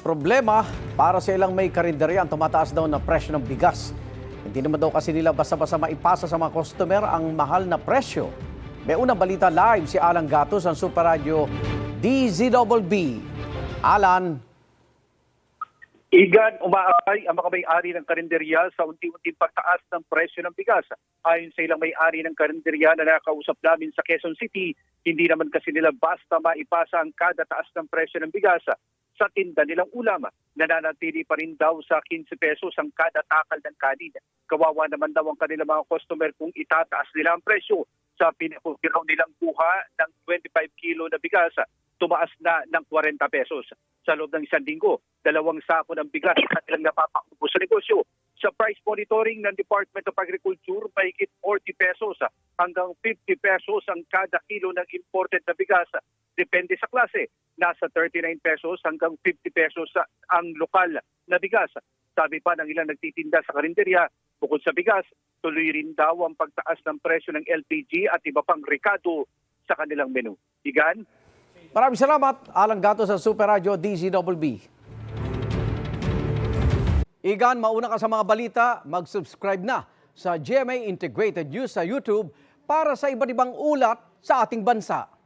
Problema, para sa ilang may karinderya ang tumataas daw na presyo ng bigas. Hindi naman daw kasi nila basta-basta maipasa sa mga customer ang mahal na presyo. May unang balita live si Alan Gatos ng Super Radio DZBB. Alan. Igan, umaakay ang mga may-ari ng karinderya sa unti-unting pagtaas ng presyo ng bigas. Ayon sa ilang may-ari ng karinderya na nakausap namin sa Quezon City, hindi naman kasi nila basta maipasa ang kada taas ng presyo ng bigas sa tinda nilang ulam. Nananatili pa rin daw sa 15 pesos ang kada takal ng kanin. Kawawa naman daw ang kanilang mga customer kung itataas nila ang presyo. Sa pinakukiraw nilang buha ng 25 kilo na bigas, tumaas na ng 40 pesos. Sa loob ng isang linggo, 2 sako ng bigas at ilang napapakubos sa negosyo. Sa price monitoring ng Department of Agriculture, mahigit 40 pesos hanggang 50 pesos ang kada kilo ng imported na bigas. Depende sa klase, nasa 39 pesos hanggang 50 pesos ang lokal na bigas. Sabi pa ng ilang nagtitinda sa karinderya, bukod sa bigas, tuloy rin daw ang pagtaas ng presyo ng LPG at iba pang rekado sa kanilang menu. Igan? Maraming salamat, Alan Gatos sa Super Radio DZBB. Igan, mauna ka sa mga balita, mag-subscribe na sa GMA Integrated News sa YouTube para sa iba't ibang ulat sa ating bansa.